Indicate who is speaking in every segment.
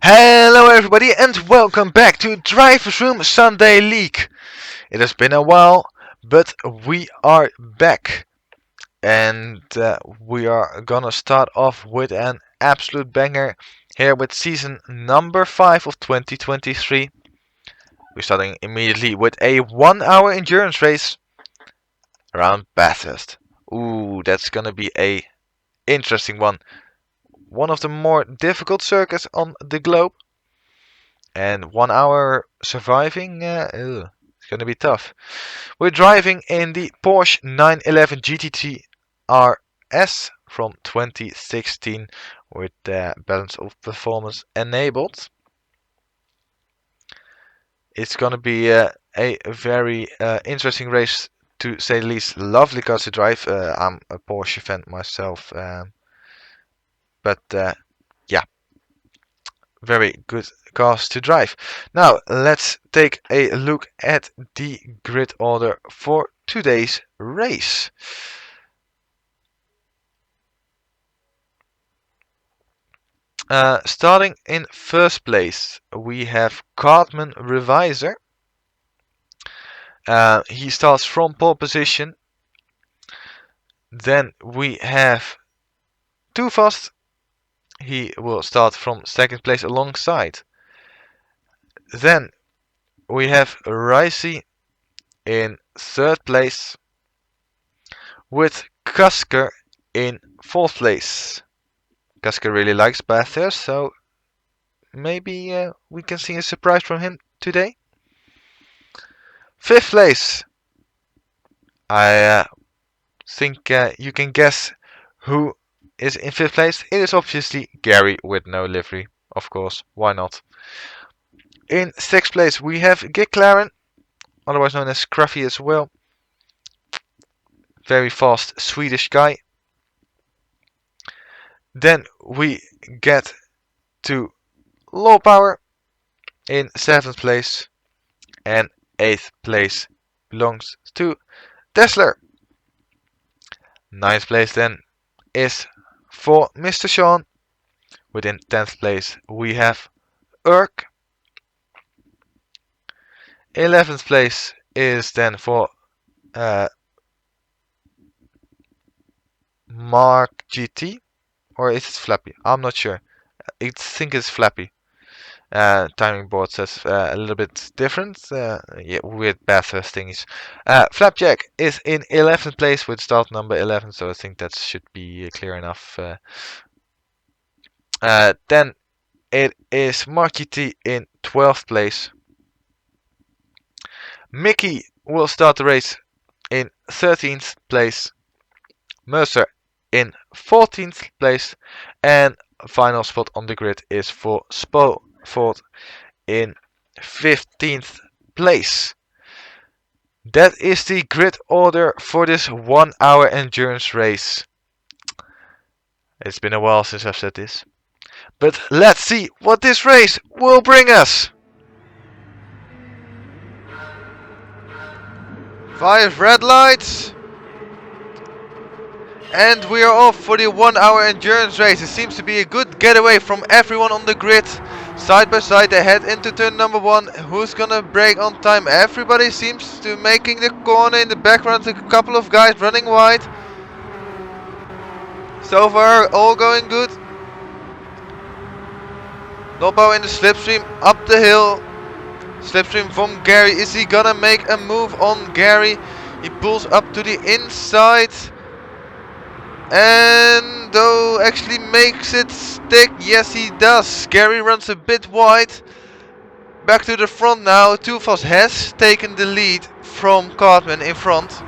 Speaker 1: Hello everybody and welcome back to Driversroom Sunday League. It has been a while, but we are back. And we are gonna start off with an absolute banger here with season number 5 of 2023. We're starting immediately with a 1 hour endurance race around Bathurst. Ooh, that's gonna be a interesting one. One of the more difficult circuits on the globe. And 1 hour surviving, it's gonna be tough. We're driving in the Porsche 911 GT3 RS from 2016 with the balance of performance enabled. It's gonna be a very interesting race to say the least. Lovely cars to drive. I'm a Porsche fan myself, but yeah. Very good cars to drive. Now let's take a look at the grid order for today's race. Starting in first place, we have Cartman Reviser. He starts from pole position. Then we have Too Fast. He will start from second place alongside. Then we have Ricey in third place with Cusker in fourth place. Cusker really likes Bathurst, so maybe we can see a surprise from him today. Fifth place. I think you can guess who is in fifth place. It is obviously Gary with no livery, of course. Why not? In sixth place we have Giklaren, otherwise known as Scruffy as well. Very fast Swedish guy. Then we get to Low Power in seventh place, and eighth place belongs to Tesla. Ninth place then is for Mr. Sean. Within 10th place we have Urk. 11th place is then for Mark GT, or is it Flappy? I'm not sure. I think it's Flappy. Timing board says a little bit different. Yeah, weird Bathurst thingies. Flapjack is in 11th place with start number 11, so I think that should be clear enough. Then it is Marky T in 12th place. Mickey will start the race in 13th place. Mercer in 14th place. And final spot on the grid is for Spoford in 15th place. That is the grid order for this 1 hour endurance race. It's been a while since I've said this. But let's see what this race will bring us. 5 red lights. And we are off for the 1 hour endurance race. It seems to be a good getaway from everyone on the grid. Side by side they head into turn number 1. Who's gonna brake on time? Everybody seems to making the corner. In the background a couple of guys running wide. So far all going good. Nobbo in the slipstream up the hill. Slipstream from Gary. Is he gonna make a move on Gary? He pulls up to the inside. And though actually makes it stick. Yes, he does. Gary runs a bit wide. Back to the front now. Too Fast has taken the lead from Cartman in front.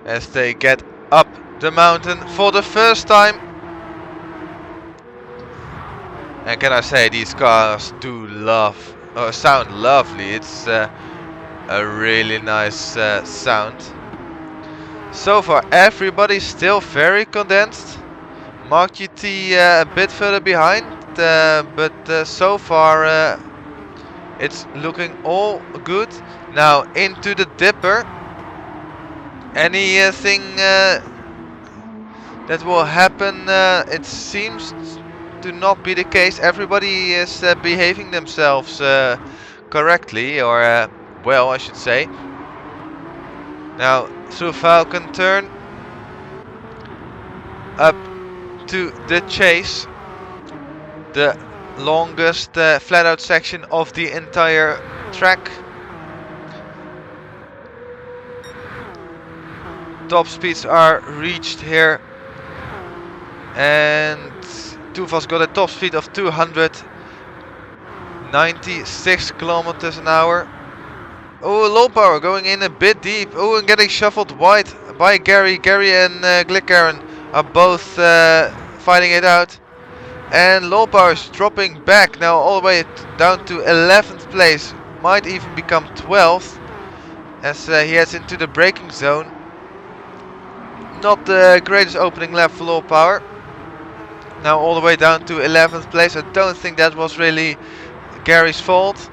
Speaker 1: As they get up the mountain for the first time. And can I say, these cars do sound lovely. It's a really nice sound. So far everybody's still very condensed. Mark GT a bit further behind, but so far it's looking all good. Now into the dipper. Anything that will happen, it seems to not be the case. Everybody is behaving themselves correctly, or well, I should say. Now through Falcon turn up to the chase, the longest flat out section of the entire track. Top speeds are reached here, and Tufas got a top speed of 296 kilometers an hour. Oh, low power going in a bit deep. Oh, and getting shuffled wide by Gary. Gary and Glickaron are both fighting it out. And low power is dropping back now all the way down to 11th place. Might even become 12th as he heads into the braking zone. Not the greatest opening lap for low power. Now all the way down to 11th place. I don't think that was really Gary's fault,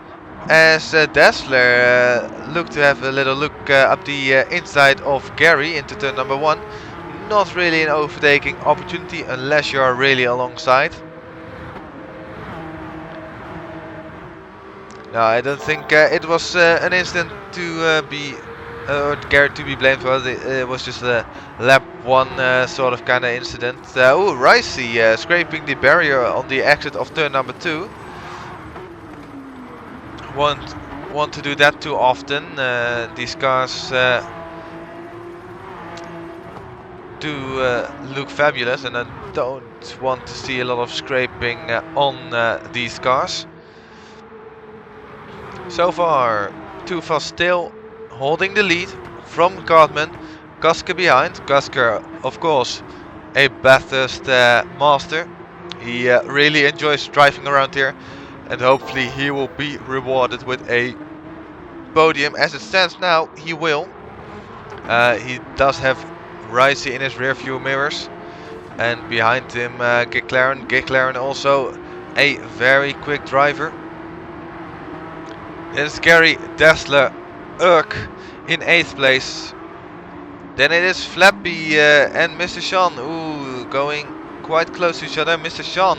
Speaker 1: as Dassler looked to have a little look up the inside of Gary into turn number 1. Not really an overtaking opportunity unless you are really alongside. No, I don't think it was an incident to be Gary to be blamed for. It was just a lap 1 sort of kind of incident. Oh, Ricey scraping the barrier on the exit of turn number 2. Want to do that too often. These cars do look fabulous, and I don't want to see a lot of scraping on these cars. So far, Tufas still holding the lead from Cartman. Gasker behind. Gasker, of course, a Bathurst master. He really enjoys driving around here, and hopefully he will be rewarded with a podium. As it stands now, he will. He does have Ricey in his rear view mirrors, and behind him Giclaren. Giclaren also a very quick driver. It's Gary, Dassler, Urk in 8th place. Then it is Flappy and Mr. Sean, ooh, going quite close to each other. Mr. Sean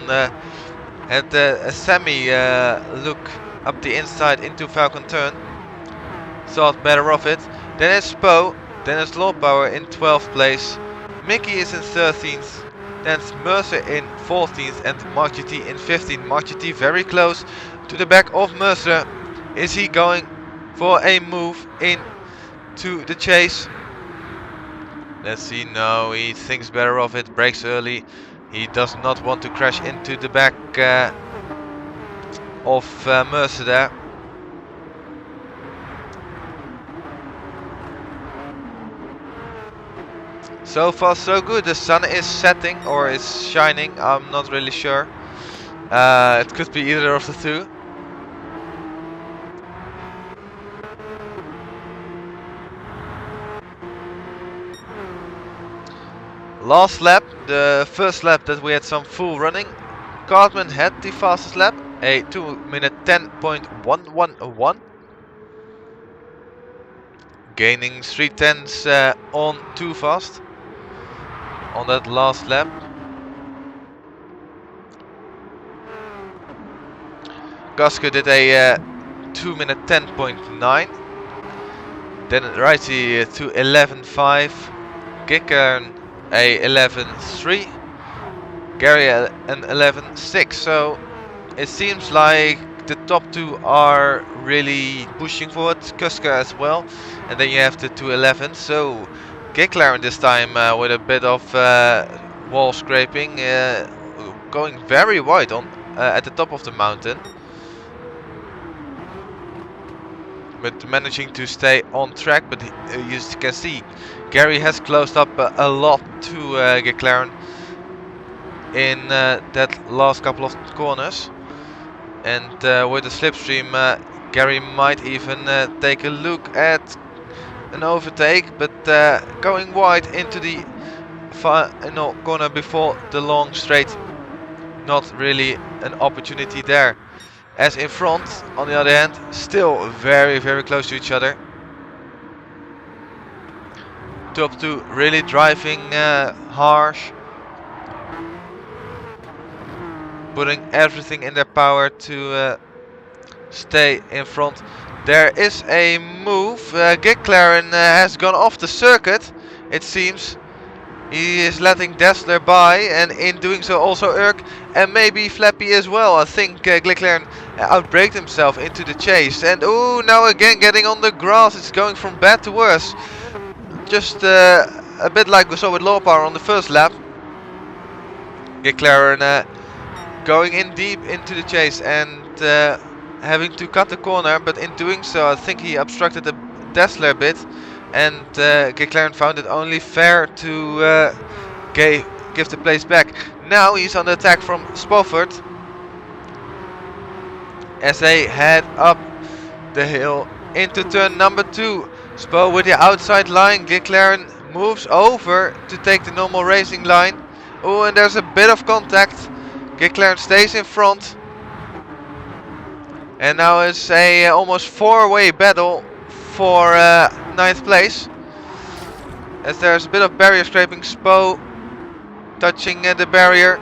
Speaker 1: had a semi look up the inside into Falcon turn. Thought better of it. Then it's Poe, then it's Low Power in 12th place. Mickey is in 13th. Then it's Mercer in 14th and Mark GT in 15th. Mark GT very close to the back of Mercer. Is he going for a move into the chase? Let's see. No, he thinks better of it. Brakes early. He does not want to crash into the back of Mercer there. So far so good. The sun is setting or is shining. I'm not really sure. It could be either of the two. Last lap, the first lap that we had some full running. Cartman had the fastest lap, a 2-minute 10.111. Gaining 3/10 on Tufas on that last lap. Gasker did a 2-minute 10.9. Then Ricey to 11.5. Gickern a 11.3. Gary an 11.6. So it seems like the top two are really pushing forward. Kuska as well, and then you have the 211. So Giclaren this time with a bit of wall scraping, going very wide on at the top of the mountain, but managing to stay on track. But you can see Gary has closed up a lot to Giclaren in that last couple of corners. And with the slipstream, Gary might even take a look at an overtake, but going wide into the final corner before the long straight, not really an opportunity there. As in front, on the other hand, still very close to each other. Top two really driving harsh. putting everything in their power to stay in front. There is a move. Giclaren has gone off the circuit, it seems. He is letting Dessler by, and in doing so also Urk and maybe Flappy as well. I think Giclaren outbraked himself into the chase. And ooh, now again getting on the grass. It's going from bad to worse. Just a bit like we saw with Low Power on the first lap. Giclaren going in deep into the chase and having to cut the corner, but in doing so I think he obstructed the Dessler a bit, and Giclaren found it only fair to give the place back. Now he's on the attack from Spofford as they head up the hill into turn number 2. Spo with the outside line. Giclaren moves over to take the normal racing line. Oh, and there's a bit of contact. Giclaren stays in front. And now it's a almost 4-way battle for 9th place. As there's a bit of barrier scraping. Spo touching the barrier.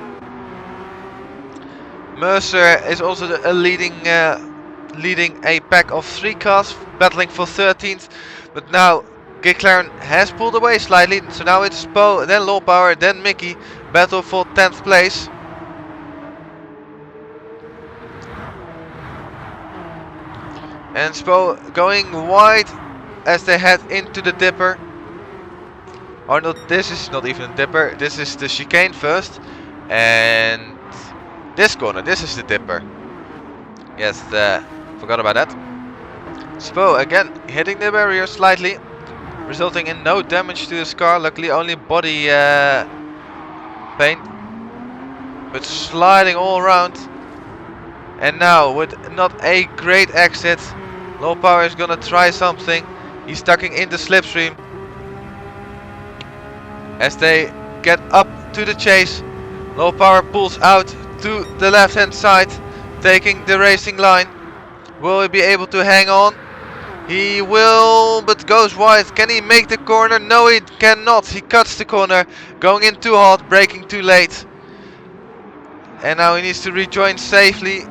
Speaker 1: Mercer is also leading a pack of 3 cars, battling for 13th. But now Giclaren has pulled away slightly. So now it's Spo, then Low Power, then Mickey. Battle for 10th place. And Spo going wide as they head into the dipper. Or not, this is not even a dipper. This is the chicane first. And this corner, this is the dipper. Yes, forgot about that. Spo again hitting the barrier slightly, resulting in no damage to his car. Luckily only body paint. But sliding all around. And now with not a great exit, Low Power is gonna try something. He's tucking in the slipstream. As they get up to the chase, Low Power pulls out to the left hand side, taking the racing line. Will he be able to hang on? He will, but goes wide. Can he make the corner? No, he cannot. He cuts the corner, going in too hard, braking too late. And now he needs to rejoin safely.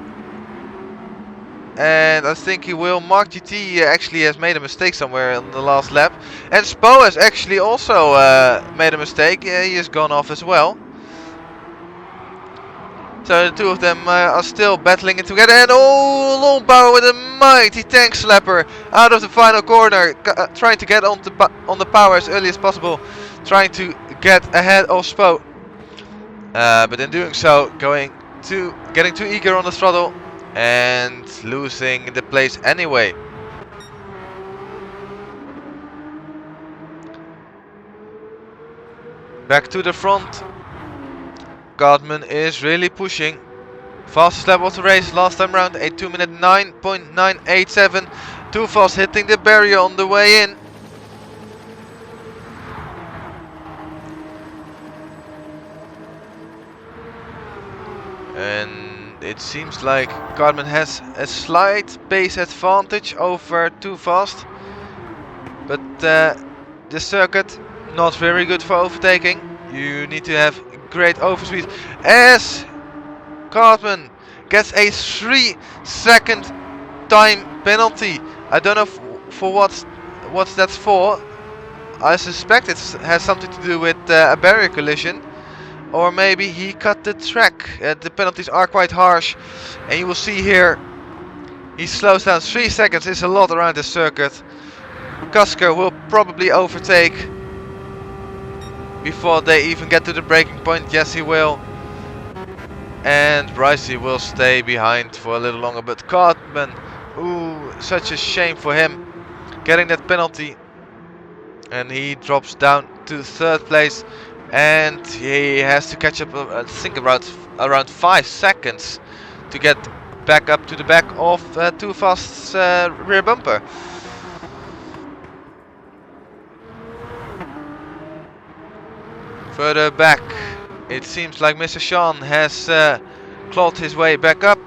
Speaker 1: And I think he will. Mark GT actually has made a mistake somewhere on the last lap. And Spo has actually also made a mistake. He has gone off as well. So the two of them are still battling it together. And oh, Low Power with a mighty tank slapper out of the final corner. Trying to get on the power as early as possible. Trying to get ahead of Spo. But in doing so, getting too eager on the throttle. And losing the place anyway. Back to the front. Cartman is really pushing. Fastest lap of the race last time round, a 2 minute 9.987. Too fast, hitting the barrier on the way in. And it seems like Cartman has a slight pace advantage over Too Fast. But the circuit, not very good for overtaking. You need to have great overspeed. As Cartman gets a 3-second time penalty. I don't know for what that's for. I suspect it has something to do with a barrier collision. Or maybe he cut the track. The penalties are quite harsh. And you will see here, he slows down. 3 seconds is a lot around the circuit. Cusker will probably overtake before they even get to the braking point. Yes, he will. And Brycey will stay behind for a little longer. But Cartman, ooh, such a shame for him getting that penalty. And he drops down to 3rd place. And he has to catch up, I think around 5 seconds to get back up to the back of Too Fast's rear bumper. Further back, it seems like Mr. Sean has clawed his way back up.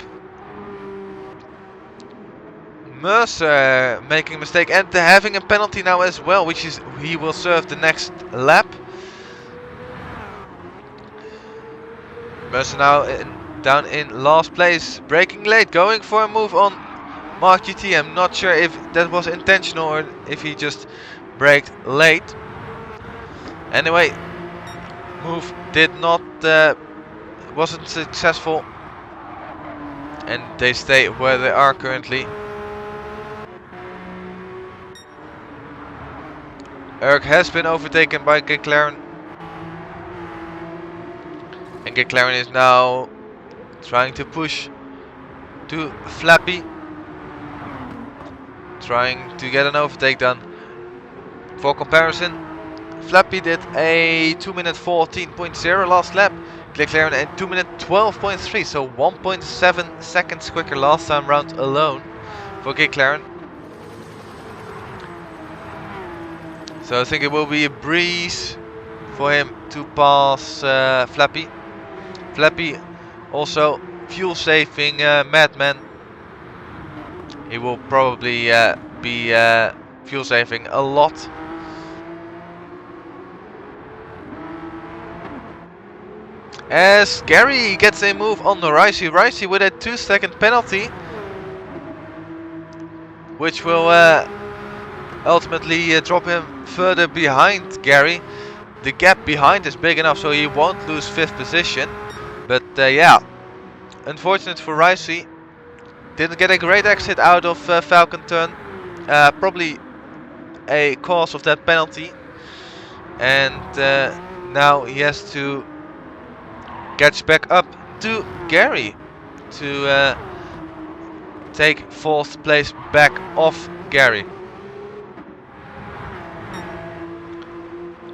Speaker 1: Mercer making a mistake and having a penalty now as well, which is he will serve the next lap. Mercer now down in last place. Braking late, going for a move on Mark GT. I'm not sure if that was intentional or if he just braked late. Anyway, move did not wasn't successful, and they stay where they are currently. Eric has been overtaken by McLaren, and McLaren is now trying to push to Flappy, trying to get an overtake done. For comparison, Flappy did a 2 minute 14.0 last lap, McLaren at 2 minute 12.3, so 1.7 seconds quicker last time round alone for McLaren. So I think it will be a breeze for him to pass Flappy. Flappy also fuel saving madman. He will probably be fuel saving a lot. As Gary gets a move on the Ricey. Ricey with a 2-second penalty, which will ultimately drop him further behind Gary. The gap behind is big enough so he won't lose 5th position. But yeah, unfortunate for Ricey. Didn't get a great exit out of Falcon turn. Probably a cause of that penalty. And now he has to catch back up to Gary to take 4th place back off Gary.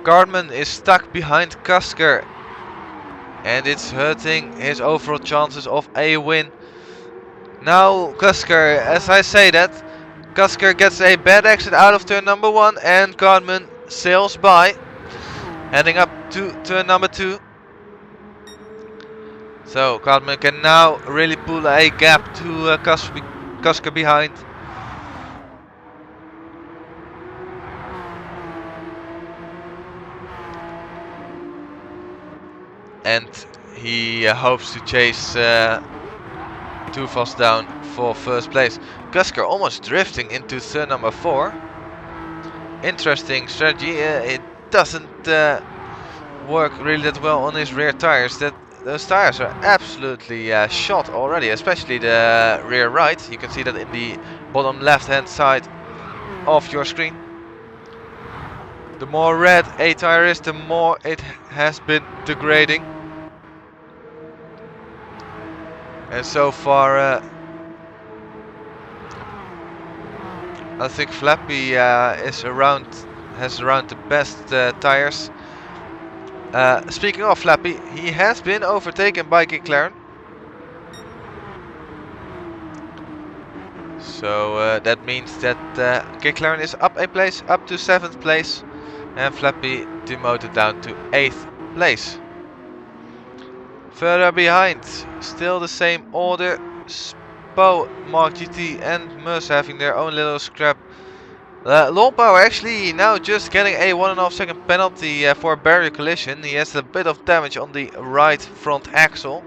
Speaker 1: Cartman is stuck behind Cusker, and it's hurting his overall chances of a win. Now Cusker, as I say that, Cusker gets a bad exit out of turn number 1 and Cartman sails by, heading up to turn number 2. So Cartman can now really pull a gap to Cusker behind. And he hopes to chase Too Fast down for 1st place. Cusker almost drifting into turn number 4. Interesting strategy. It doesn't work really that well on his rear tires. Those tires are absolutely shot already, especially the rear right. You can see that in the bottom left hand side of your screen. The more red a tire is, the more it has been degrading. And so far I think Flappy has around the best tires. Speaking of Flappy, he has been overtaken by McLaren. So that means that McLaren is up a place, up to 7th place, and Flappy demoted down to 8th place. Further behind, still the same order, Spo, Mark GT and Mus having their own little scrap. Law Power actually now just getting a 1.5 second penalty for a barrier collision. He has a bit of damage on the right front axle.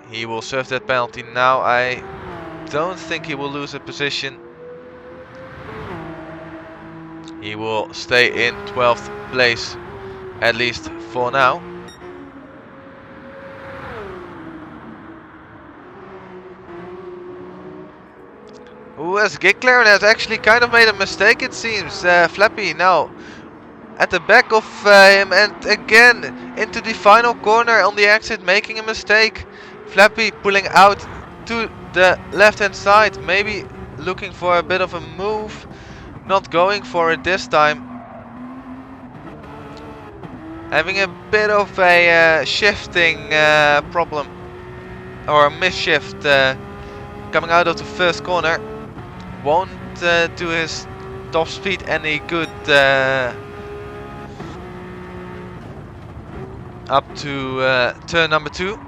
Speaker 1: He will serve that penalty now. I don't think he will lose a position. He will stay in 12th place, at least for now. As McLaren has actually kind of made a mistake, it seems. Flappy now at the back of him, and again into the final corner on the exit, making a mistake. Flappy pulling out to the left hand side, maybe looking for a bit of a move, not going for it this time. Having a bit of a shifting problem, or a misshift coming out of the first corner. Won't do his top speed any good up to turn number 2.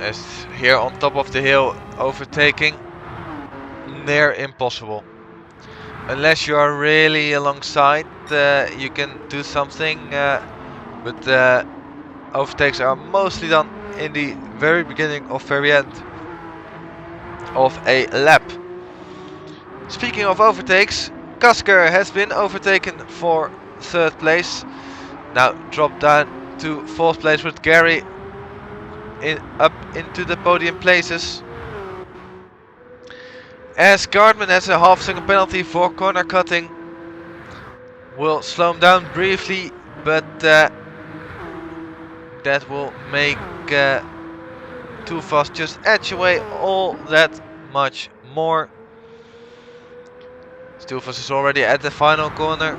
Speaker 1: As here on top of the hill, overtaking near impossible. Unless you are really alongside, you can do something, but overtakes are mostly done in the very beginning or very end of a lap. Speaking of overtakes, Kasker has been overtaken for 3rd place. Now dropped down to 4th place with Gary up into the podium places. As Gardman has a half-second penalty for corner cutting. Will slow him down briefly, but that will make Too Fast just edge away all that much more. Too Fast is already at the final corner.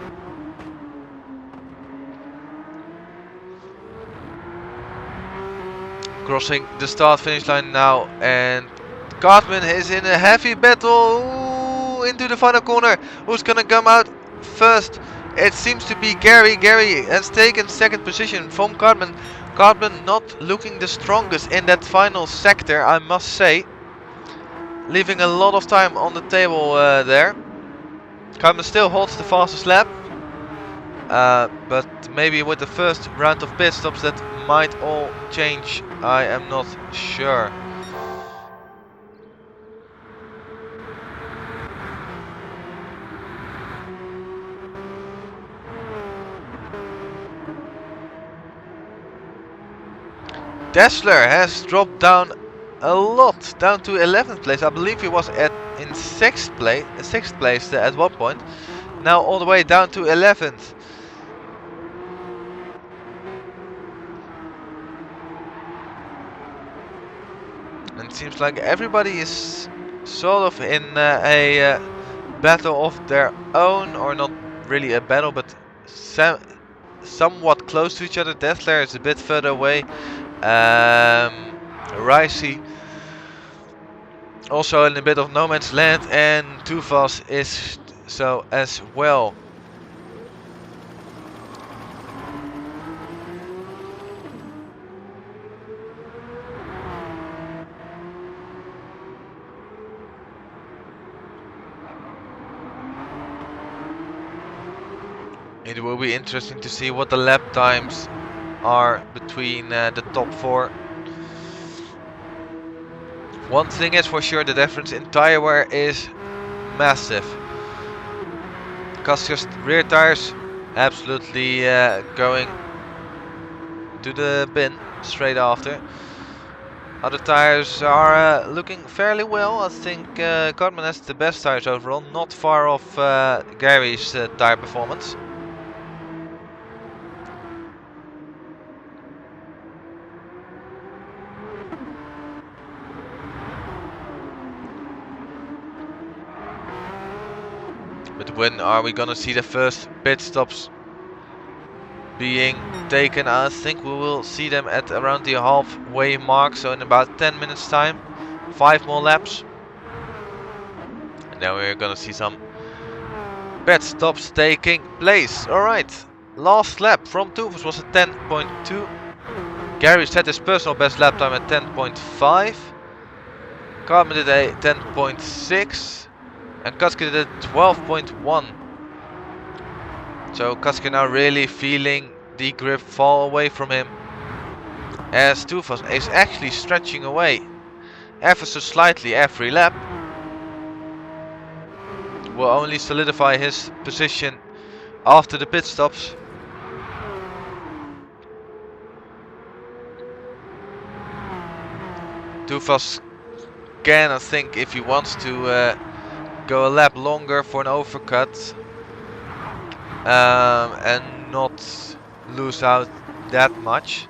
Speaker 1: Crossing the start-finish line now, and Cartman is in a heavy battle. Ooh, into the final corner. Who's gonna come out first? It seems to be Gary. Gary has taken 2nd position from Cartman. Cartman not looking the strongest in that final sector, I must say. Leaving a lot of time on the table there. Cartman still holds the fastest lap. But maybe with the first round of pit stops that might all change. I am not sure. Dessler has dropped down a lot, down to 11th place. I believe he was in 6th place at one point. Now all the way down to 11th. And it seems like everybody is sort of in a battle of their own, or not really a battle, but somewhat close to each other. Dessler is a bit further away. Ricey also in a bit of no man's land, and Too Fast is so as well. It will be interesting to see what the lap times are between the top 4. One thing is for sure, the difference in tire wear is massive. Kasker's rear tires absolutely going to the bin straight after. Other tires are looking fairly well. I think Cartman has the best tires overall, not far off Gary's tire performance. But when are we gonna see the first pit stops being taken? I think we will see them at around the halfway mark, so in about 10 minutes time. 5 more laps. And then we're gonna see some pit stops taking place. Alright, last lap from Too Fast was a 10.2. Gary set his personal best lap time at 10.5. Cartman did a 10.6. And Kasker did 12.1. So Kasker now really feeling the grip fall away from him. As Too Fast is actually stretching away ever so slightly every lap. Will only solidify his position after the pit stops. Too Fast can, I think, if he wants to go a lap longer for an overcut and not lose out that much.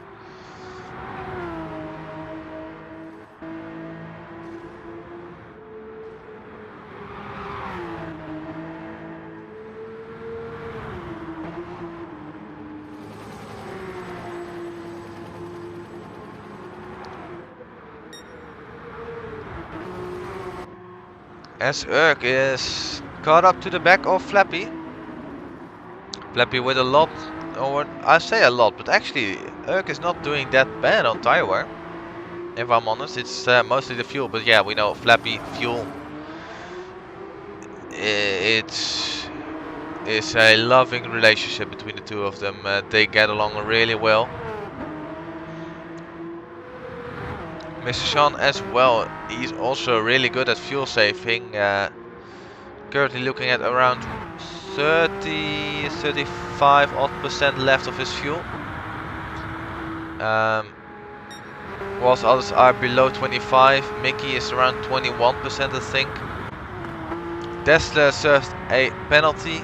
Speaker 1: As Urk is caught up to the back of Flappy. Flappy with a lot, or I say a lot, but actually Urk is not doing that bad on tire wear. If I'm honest, it's mostly the fuel, but yeah, we know Flappy fuel. It's a loving relationship between the two of them. They get along really well. Mr. Sean as well. He's also really good at fuel saving. Currently looking at around 35 odd percent left of his fuel. Whilst others are below 25. Mickey is around 21% I think. Tesla served a penalty.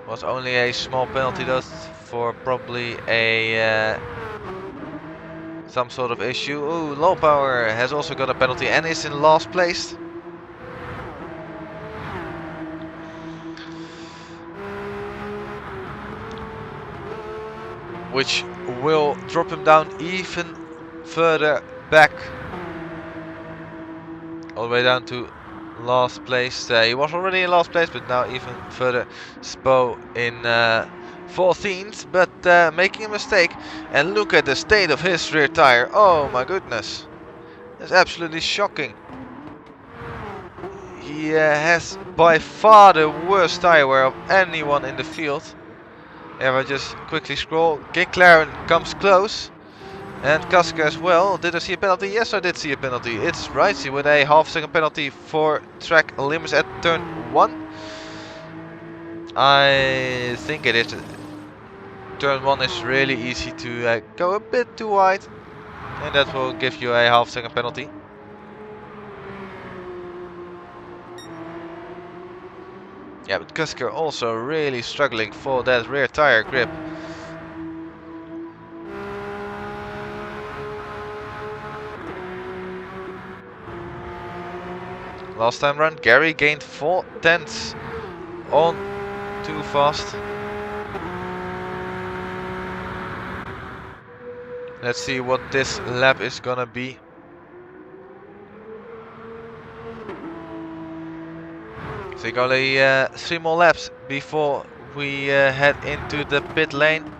Speaker 1: Was only a small penalty though, for probably a some sort of issue. Ooh, low power has also got a penalty and is in last place. Which will drop him down even further back. All the way down to last place. He was already in last place, but now even further. Spo in 14th, but making a mistake. And look at the state of his rear tire. Oh my goodness. That's absolutely shocking. He has by far the worst tire wear of anyone in the field. If I just quickly scroll, McLaren comes close. And Kaska as well. Did I see a penalty? Yes, I did see a penalty. It's Ricey with a half-second penalty for track limits at turn 1. I think it is. Turn 1 is really easy to go a bit too wide. And that will give you a half-second penalty. Yeah, but Kaska also really struggling for that rear tire grip. Last time run, Gary gained 4 tenths on too fast. Let's see what this lap is gonna be. So we got 3 more laps before we head into the pit lane.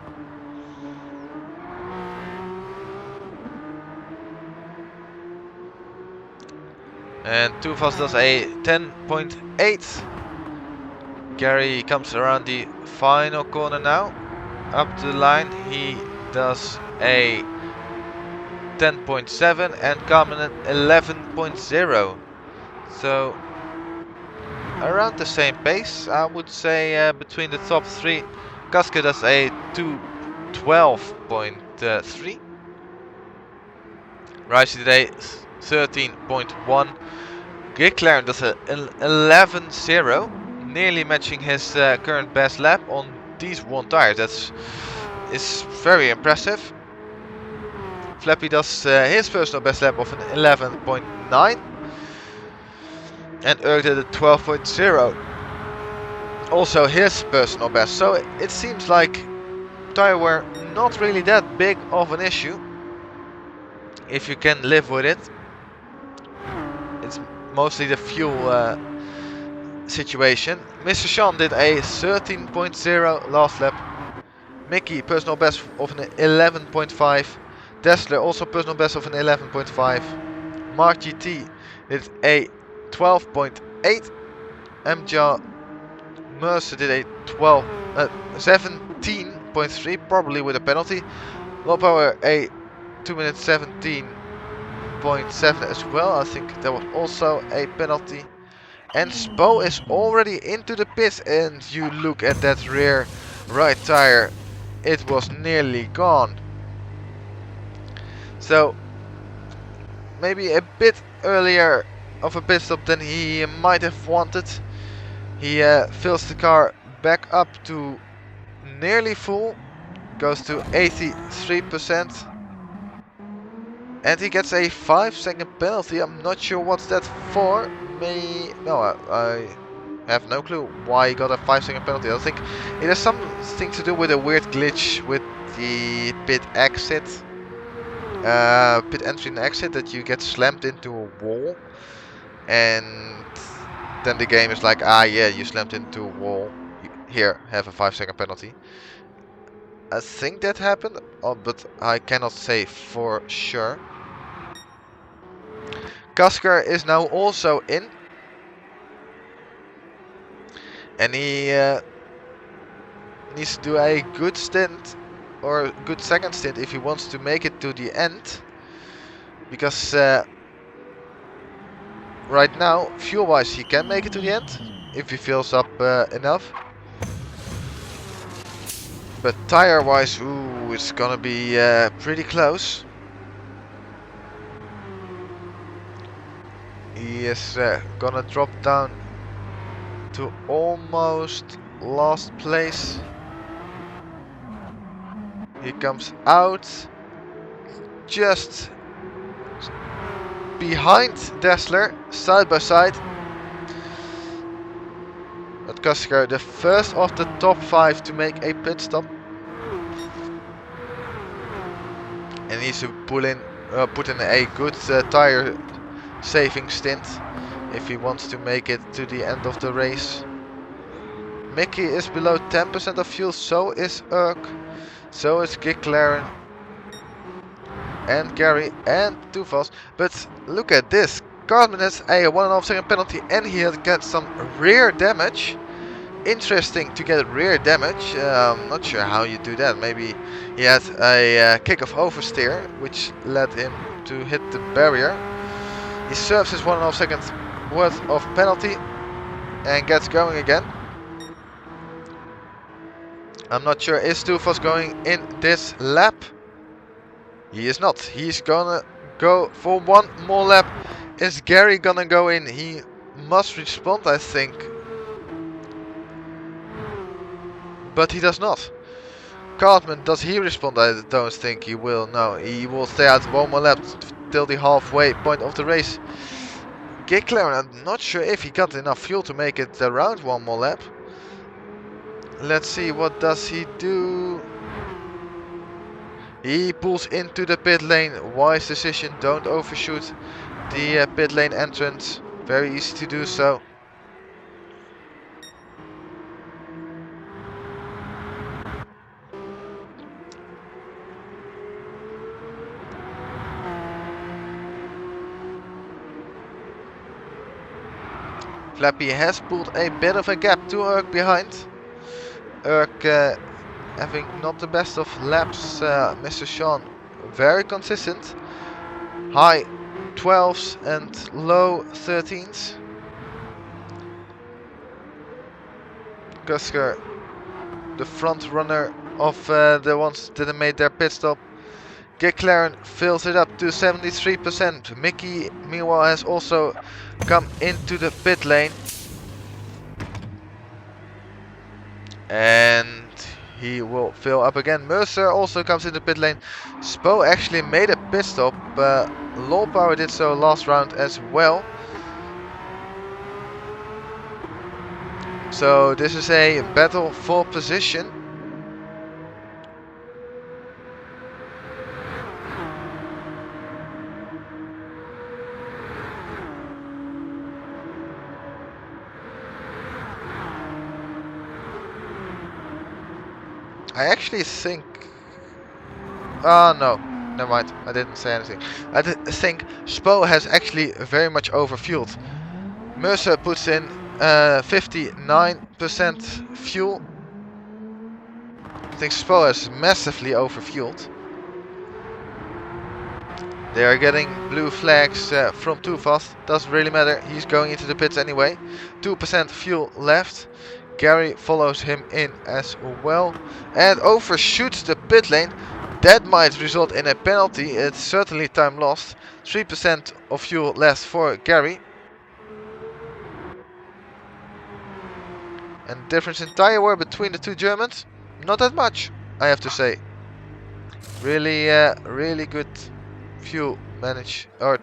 Speaker 1: And two of us does a 10.8. Gary comes around the final corner now. Up the line he does a 10.7 and Carmen at 11.0. So around the same pace, I would say, between the top 3. Kaska does a 212.3. Ricey today 13.1. McLaren does an 11.0, nearly matching his current best lap on these one tires. Is very impressive. Flappy does his personal best lap of an 11.9. And Erg did a 12.0. Also his personal best. So it seems like tire wear not really that big of an issue. If you can live with it. It's mostly the fuel situation. Mr. Sean did a 13.0 last lap. Mickey personal best of an 11.5. Tesla also personal best of an 11.5. Mark GT did a 12.8. MJ Mercer did a 17.3, probably with a penalty. Low power a 2 minutes 17.7 as well. I think that was also a penalty. And Spo is already into the pits, and you look at that rear right tire, it was nearly gone. So maybe a bit earlier of a pit stop than he might have wanted. He fills the car back up to nearly full, goes to 83%. And he gets a 5-second penalty. I'm not sure what's that for. I have no clue why he got a 5-second penalty. I think it has something to do with a weird glitch with the pit exit. Pit entry and exit, that you get slammed into a wall. And then the game is like, ah yeah, you slammed into a wall. Here, have a 5-second penalty. I think that happened, but I cannot say for sure. Kasker is now also in. And he needs to do a good stint, or a good second stint, if he wants to make it to the end. Because right now, fuel-wise, he can make it to the end if he fills up enough. But tire-wise, ooh, it's gonna be pretty close. He is gonna drop down to almost last place. He comes out just behind Dassler, side by side. But Kasker, the first of the top 5 to make a pit stop. And needs to put in a good tire saving stint if he wants to make it to the end of the race. Mickey is below 10% of fuel, so is Urk, so is Giklaren and Gary and Tufas. But look at this, Cartman has a 1.5 second penalty and he has got some rear damage. Interesting to get rear damage. Not sure how you do that. Maybe he had a kick-off oversteer, which led him to hit the barrier. He serves his 1.5 seconds worth of penalty and gets going again. I'm not sure, is Tufas going in this lap? He is not. He's gonna go for one more lap. Is Gary gonna go in? He must respond, I think. But he does not. Cartman, does he respond? I don't think he will. No, he will stay out one more lap till the halfway point of the race. Giklaren, I'm not sure if he got enough fuel to make it around one more lap. Let's see, what does he do? He pulls into the pit lane. Wise decision, don't overshoot the pit lane entrance. Very easy to do so. Flappy has pulled a bit of a gap to Urk behind. Urk having not the best of laps. Mr. Sean very consistent. High 12s and low 13s. Kasker, the front runner of the ones that made their pit stop. Giklaren fills it up to 73%. Mickey, meanwhile, has also come into the pit lane. And he will fill up again. Mercer also comes into pit lane. Spo actually made a pit stop. Low Power did so last round as well. So this is a battle for position. I actually think... no, never mind, I didn't say anything. I think Spo has actually very much overfueled. Mercer puts in 59% fuel. I think Spo has massively overfueled. They are getting blue flags from Tufas. Doesn't really matter, he's going into the pits anyway. 2% fuel left. Gary follows him in as well and overshoots the pit lane. That might result in a penalty. It's certainly time lost. 3% of fuel left for Gary. And difference in tire wear between the two Germans? Not that much, I have to say. Really, really good fuel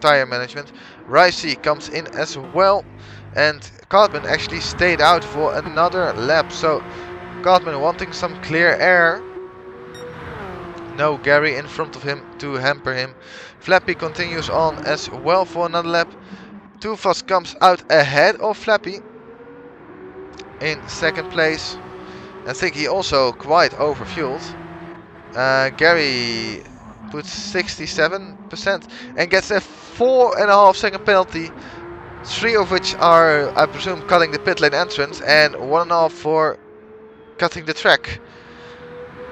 Speaker 1: tire management. Ricey comes in as well. And Cartman actually stayed out for another lap. So Cartman wanting some clear air. No Gary in front of him to hamper him. Flappy continues on as well for another lap. Tufas comes out ahead of Flappy in second place. I think he also quite overfueled. Gary puts 67% and gets a 4.5 second penalty. 3 of which are, I presume, cutting the pit lane entrance, and 1.5 for cutting the track.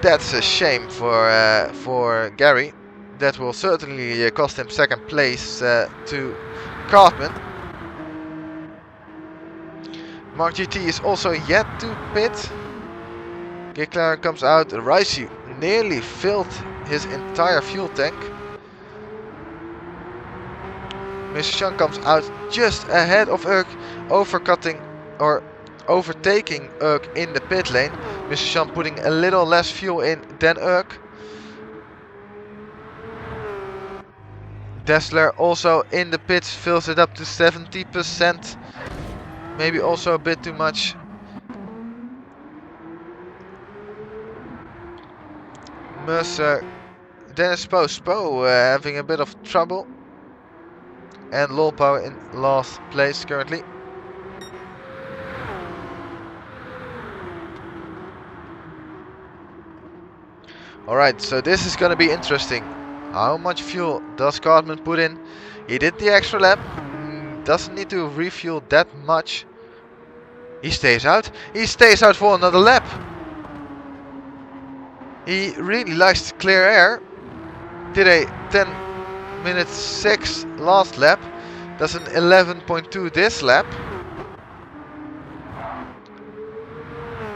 Speaker 1: That's a shame for Gary. That will certainly cost him second place to Cartman. Mark GT is also yet to pit. Gicklaren comes out. Ricey nearly filled his entire fuel tank. Mr. Sean comes out just ahead of Urk, overcutting or overtaking Urk in the pit lane. Mr. Sean putting a little less fuel in than Urk. Dessler also in the pits, fills it up to 70%. Maybe also a bit too much. Mercer, Dennis Spo having a bit of trouble. And Lolpower in last place currently. Alright, so this is gonna be interesting. How much fuel does Cartman put in? He did the extra lap. Doesn't need to refuel that much. He stays out. He stays out for another lap. He really likes clear air. Did a 10 minutes 6 last lap. Does an 11.2 this lap.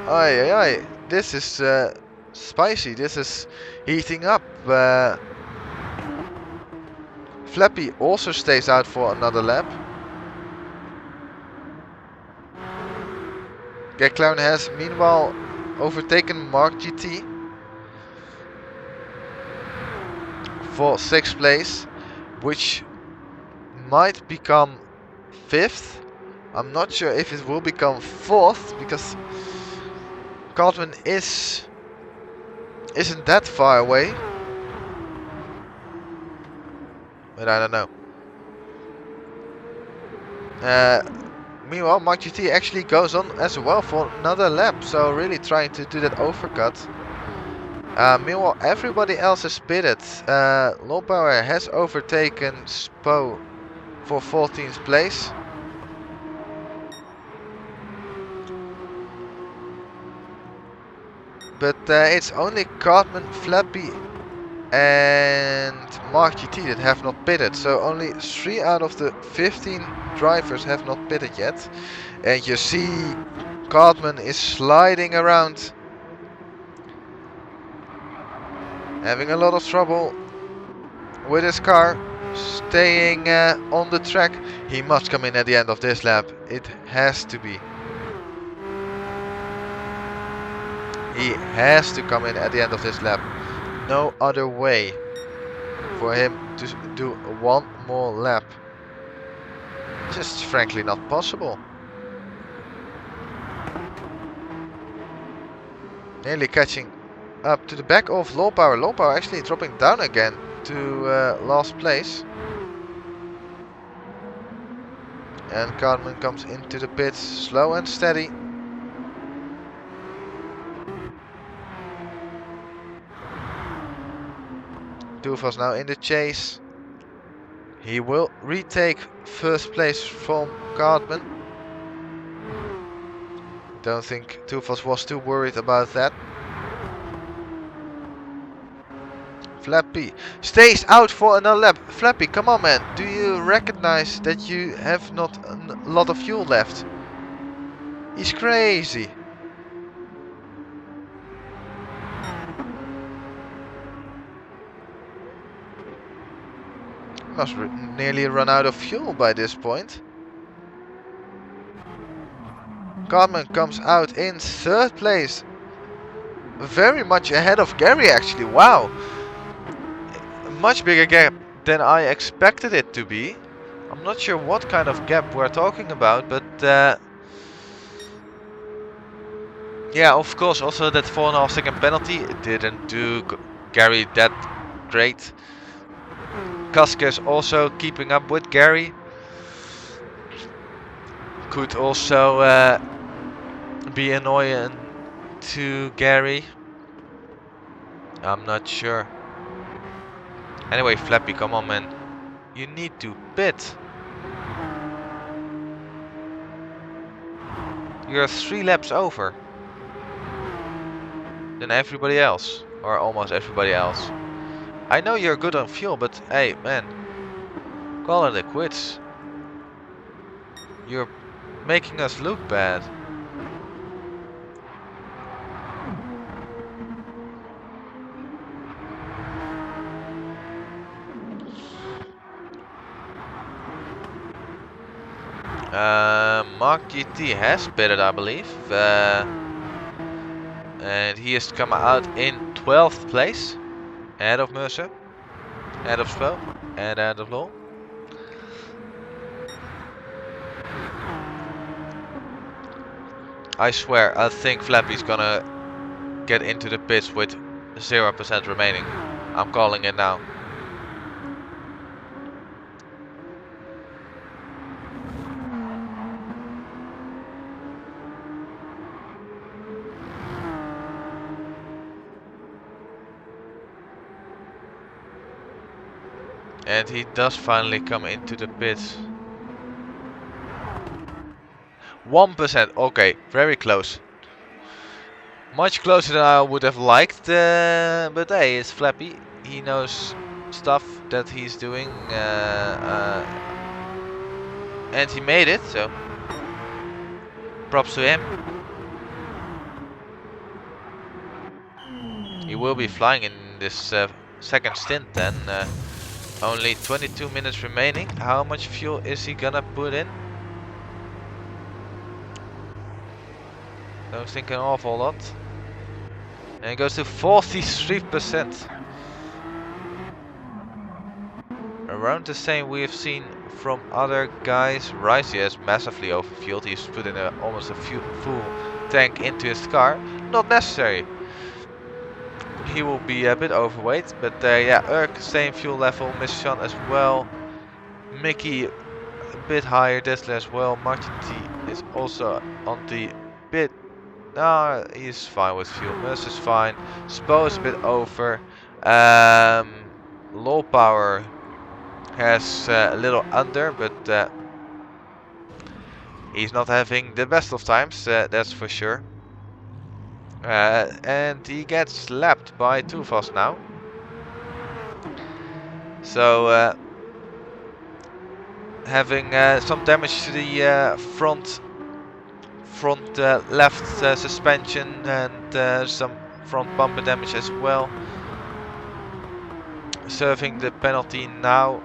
Speaker 1: Aye, aye, aye. This is spicy. This is heating up. Flappy also stays out for another lap. Geclown has meanwhile overtaken Mark GT for 6th place, which might become 5th. I'm not sure if it will become 4th because Cartman isn't that far away. But I don't know. Meanwhile, Mark GT actually goes on as well for another lap, so really trying to do that overcut. Meanwhile, everybody else is pitted. Lolpower has overtaken Spo for 14th place. But it's only Cartman, Flappy and Mark GT that have not pitted. So only 3 out of the 15 drivers have not pitted yet. And you see Cartman is sliding around. Having a lot of trouble with his car. Staying on the track. He must come in at the end of this lap. It has to be. He has to come in at the end of this lap. No other way for him to do one more lap. Just frankly not possible. Nearly catching up to the back of Lolpower. Lolpower actually dropping down again to last place. And Cartman comes into the pits slow and steady. Duvas now in the chase. He will retake first place from Cartman. Don't think Tufas was too worried about that. Flappy stays out for another lap. Flappy, come on man. Do you recognize that you have not a lot of fuel left? He's crazy. Must nearly run out of fuel by this point. Cartman comes out in 3rd place. Very much ahead of Gary actually. Wow. A much bigger gap than I expected it to be. I'm not sure what kind of gap we're talking about, but yeah, of course also that 4.5 second penalty didn't do Gary that great. Kaskes also keeping up with Gary. Could also be annoying to Gary. I'm not sure. Anyway, Flappy, come on man. You need to pit. You're 3 laps over than everybody else, or almost everybody else. I know you're good on fuel, but hey, man, call it a quits. You're making us look bad. Mark GT has pitted, I believe, and he has come out in 12th place, ahead of Mercer, ahead of Spell, and ahead of Lowell. I swear, I think Flappy's gonna get into the pits with 0% remaining. I'm calling it now. And he does finally come into the pits. 1%, okay, very close. Much closer than I would have liked, but hey, it's Flappy. He knows stuff that he's doing, and he made it, so props to him. He will be flying in this second stint then. Only 22 minutes remaining. How much fuel is he gonna put in? Don't think an awful lot. And it goes to 43%. Around the same we have seen from other guys. Rice has massively overfueled. He's put in almost a full tank into his car. Not necessary. He will be a bit overweight, but yeah, Urk, same fuel level. Miss Sean as well. Mickey a bit higher. Tesla as well. Martin T is also on the bit. He's fine with fuel. Merce is fine. Spo is a bit over. Low power has a little under, but he's not having the best of times, that's for sure. And he gets slapped by Too Fast now. So having some damage to the front left suspension and some front bumper damage as well. Serving the penalty now.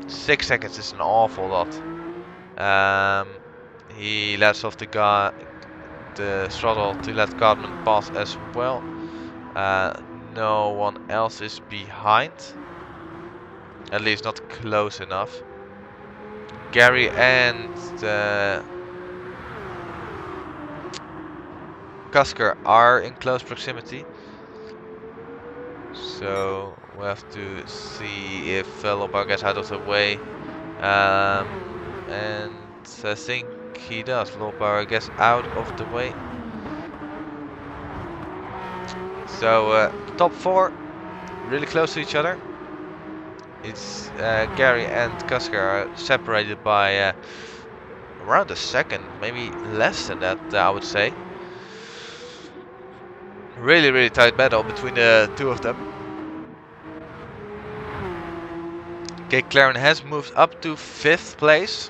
Speaker 1: 6 seconds is an awful lot. He lets off the throttle to let Cartman pass as well. No one else is behind. At least not close enough. Gary and Cusker are in close proximity. So we have to see if Lombard gets out of the way. And I think he does. Lombard gets out of the way. So top 4 really close to each other. It's Gary and Cusker are separated by around a second, maybe less than that, I would say. Really tight battle between the two of them. Okay, Claren has moved up to 5th place.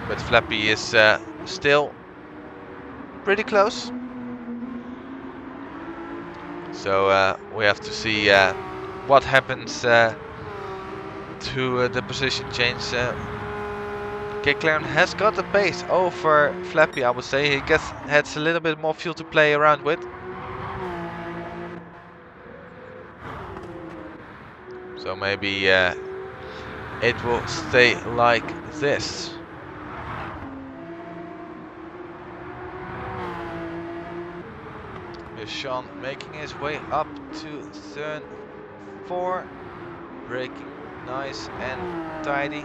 Speaker 1: But Flappy is still pretty close. So we have to see what happens to the position change. Okay, Claren has got the pace over Flappy, I would say. He has a little bit more fuel to play around with. So maybe it will stay like this. Here's Sean making his way up to turn 4. Braking nice and tidy.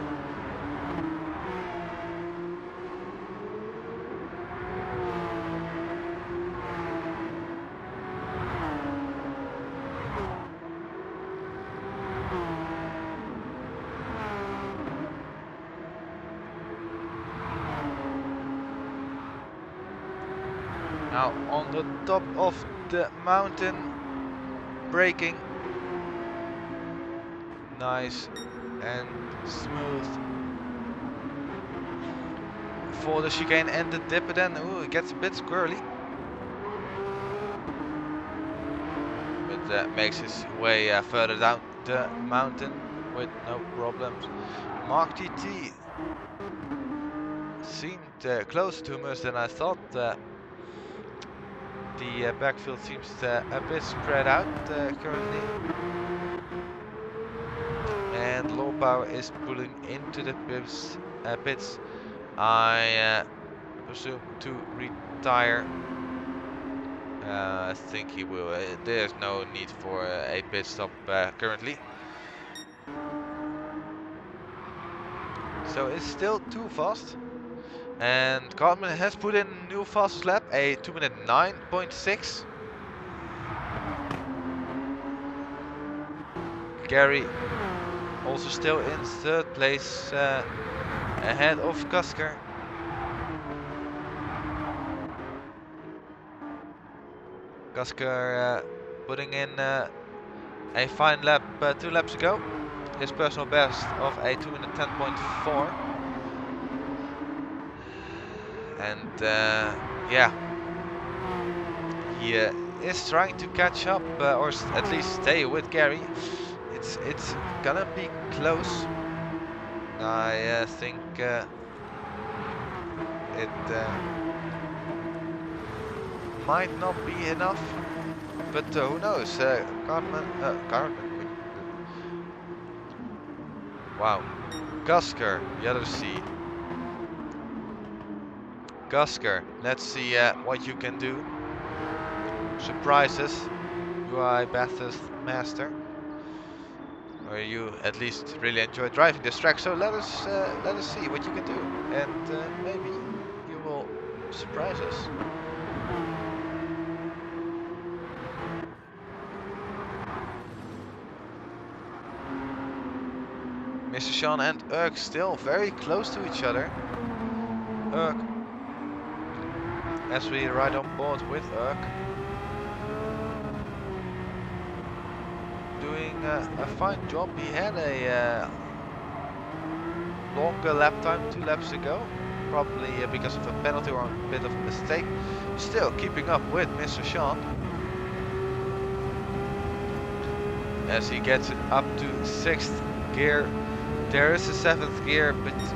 Speaker 1: Now on the top of the mountain, braking. Nice and smooth for the chicane and the dip. Then ooh, it gets a bit squirrely, but makes his way further down the mountain with no problems. Mark GT seemed closer to us than I thought. The backfield seems a bit spread out currently, and low power is pulling into the pits. I presume to retire. I think he will. There's no need for a pit stop currently. So it's still too fast. And Cartman has put in a new fastest lap, a 2-minute 9.6. Gary also still in third place, ahead of Kasker. Kasker putting in a fine lap 2 laps ago. His personal best of a 2-minute 10.4. And yeah, he is trying to catch up, or at least stay with Gary. It's gonna be close. I think it might not be enough, but who knows? Cartman. Wow, Kasker, yellow sea. Kasker, let's see what you can do. Surprises. You are a Bathurst master, or you at least really enjoy driving this track. So let us see what you can do, and maybe you will surprise us. Mr. Sean and Urk still very close to each other. Urk, as we ride on board with Urk, doing a fine job. He had a longer lap time 2 laps ago, probably because of a penalty or a bit of a mistake. Still keeping up with Mr. Sean as he gets it up to 6th gear. There is a 7th gear, but you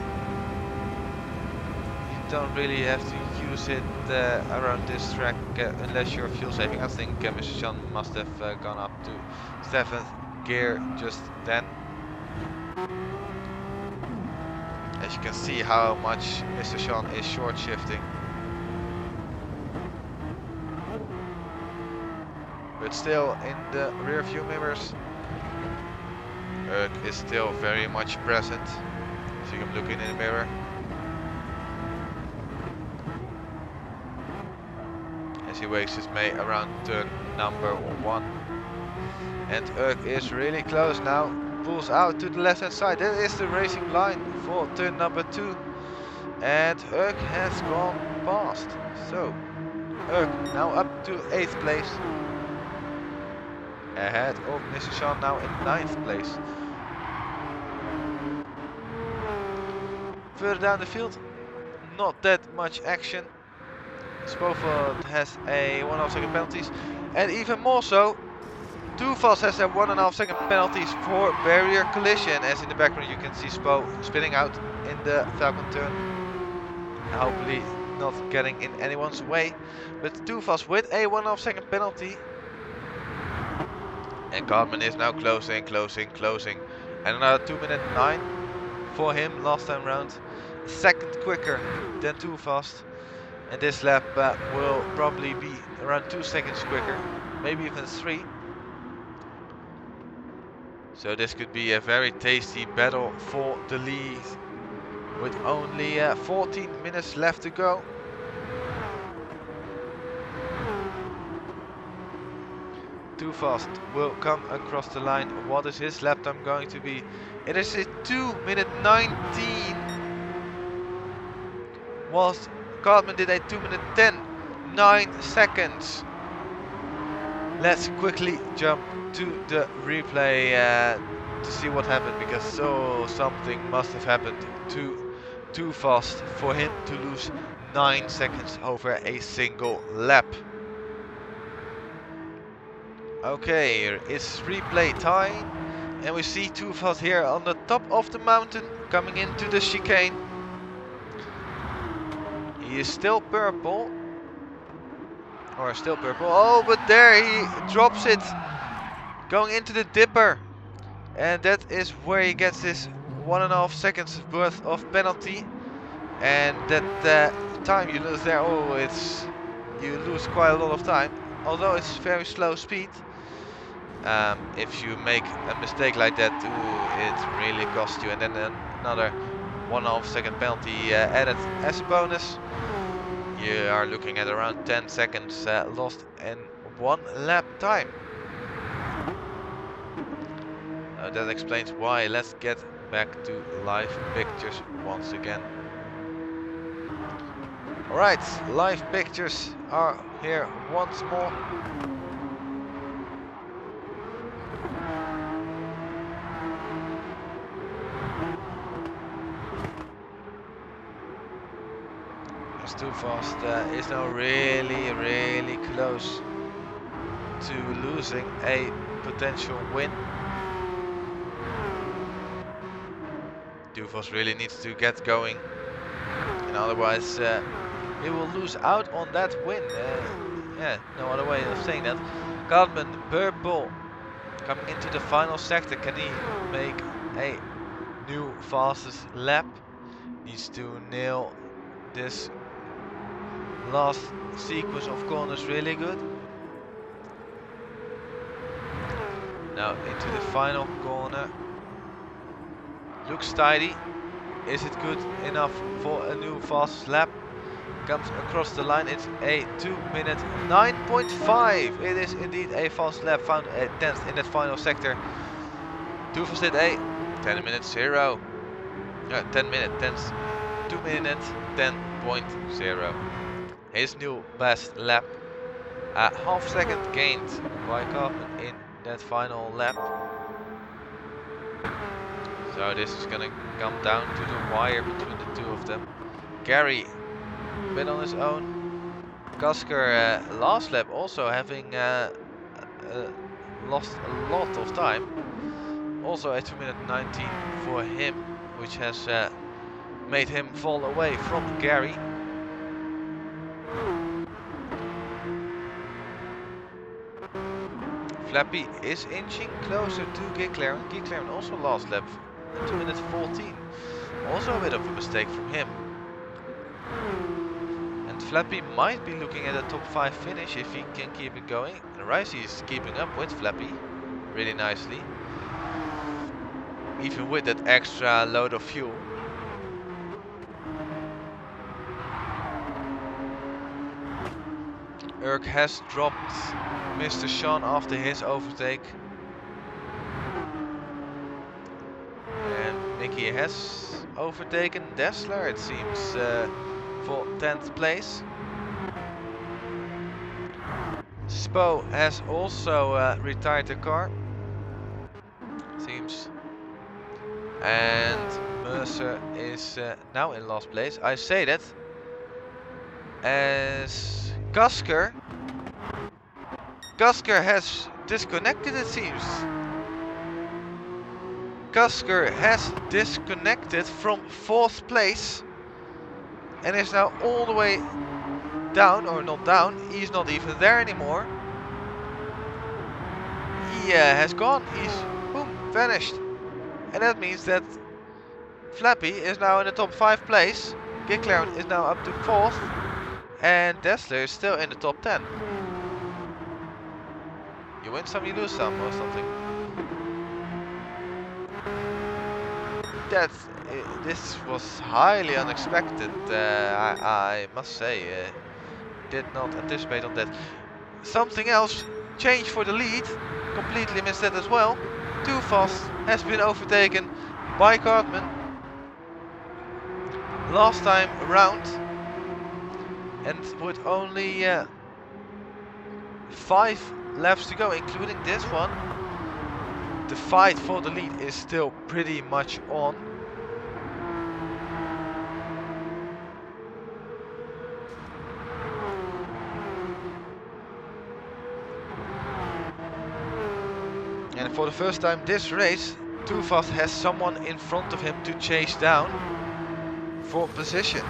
Speaker 1: don't really have to use it around this track unless you're fuel saving. I think Mr. Sean must have gone up to 7th gear just then. As you can see how much Mr. Sean is short shifting. But still in the rear view mirrors, Urk is still very much present. See him looking in the mirror. As he wakes his mate around turn number 1. And Urk is really close now. Pulls out to the left hand side. That is the racing line for turn number 2. And Urk has gone past. So Urk now up to 8th place. Ahead of Mr. Sean now in 9th place. Further down the field, not that much action. Spofford has a 1.5 second penalties, and even more so, Tufas has a 1.5 second penalties for barrier collision. As in the background you can see Spo spinning out in the Falcon turn, hopefully not getting in anyone's way. But Tufas with a 1.5 second penalty. And Cartman is now closing. And another 2-minute 9 for him last time round. A second quicker than Too Fast. And this lap will probably be around 2 seconds quicker. Maybe even 3. So this could be a very tasty battle for the lead. With only 14 minutes left to go. Too Fast will come across the line. What is his lap time going to be? It is a 2-minute 19. Whilst Cartman did a 2-minute 10. 9 seconds. Let's quickly jump to the replay to see what happened, because something must have happened too fast for him to lose 9 seconds over a single lap. Okay, here is replay time, and we see too fast here on the top of the mountain coming into the chicane. He is still purple. Or still purple. Oh, but there he drops it. Going into the dipper. And that is where he gets his 1.5 seconds worth of penalty. And that time you lose there, you lose quite a lot of time. Although it's very slow speed. If you make a mistake like that, it really costs you. And then another 1.5 second penalty added as a bonus. You are looking at around 10 seconds lost in 1 lap time. That explains why. Let's get back to live pictures once again. Alright, live pictures are here once more. As Too Fast is now really close to losing a potential win. Too Fast really needs to get going, and otherwise he will lose out on that win. Yeah, no other way of saying that. Cartman, purple, coming into the final sector. Can he make a new fastest lap? Needs to nail this last sequence of corners really good. Now into the final corner. Looks tidy. Is it good enough for a new fastest lap? Comes across the line. It's a 2 minute 9.5. It is indeed a fast lap. Found a 10th in that final sector. Too Fast did a 10 minute 0. 10 minute 10th. 2 minute 10.0. His new best lap. A half second gained by Cartman in that final lap. So this is gonna come down to the wire between the two of them. Gary, a bit on his own. Kasker last lap also having lost a lot of time. Also a 2 minute 19 for him, which has made him fall away from Gary. Flappy is inching closer to Giclaren. Giclaren also last lap, 2 minutes 14. Also a bit of a mistake from him. And Flappy might be looking at a top 5 finish if he can keep it going. And Ricey is keeping up with Flappy really nicely. Even with that extra load of fuel. Urk has dropped Mr. Sean after his overtake. And Mickey has overtaken Dessler, it seems, for 10th place. Spo has also retired the car, seems. And Mercer is now in last place. I say that as Kasker has disconnected, it seems. Kasker has disconnected from 4th place and is now all the way down, or not down, he's not even there anymore. He has gone, he's boom, vanished. And that means that Flappy is now in the top 5 place, Giclaren is now up to 4th, and Dessler is still in the top 10. You win some, you lose some, or something. This was highly unexpected, I must say. Did not anticipate on that. Something else, change for the lead. Completely missed that as well. Too Fast has been overtaken by Cartman. Last time around, And with only 5 laps to go, including this one, the fight for the lead is still pretty much on. And for the first time this race, Too Fast has someone in front of him to chase down for position.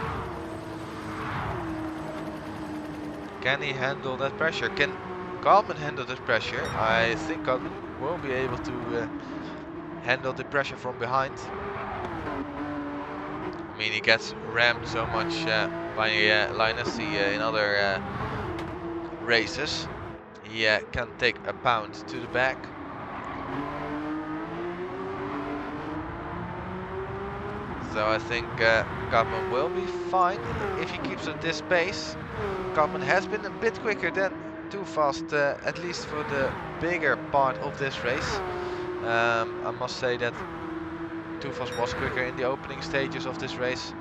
Speaker 1: Can he handle that pressure? Can Cartman handle that pressure? I think Cartman will be able to handle the pressure from behind. I mean, he gets rammed so much by Linus in other races. He can take a pound to the back. So I think Cartman will be fine if he keeps at this pace. Cartman has been a bit quicker than Too Fast, at least for the bigger part of this race. I must say that Too Fast was quicker in the opening stages of this race.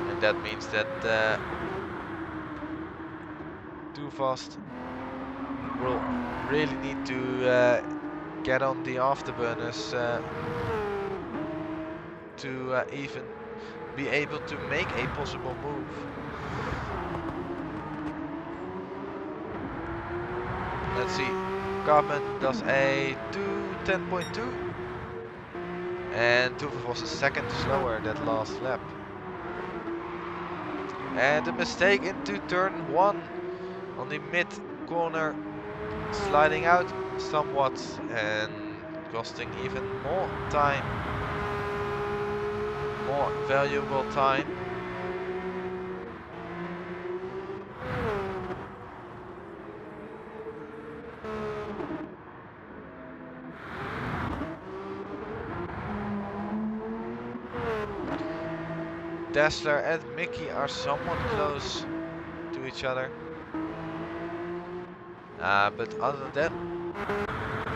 Speaker 1: And that means that Too Fast will really need to get on the afterburners to even be able to make a possible move. Let's see, Cartman does a 2:10.2 and Too Fast was a second slower that last lap. And a mistake into turn 1 on the mid corner, sliding out somewhat and costing even more time, more valuable time. Dassler and Mickey are somewhat close to each other. But other than that,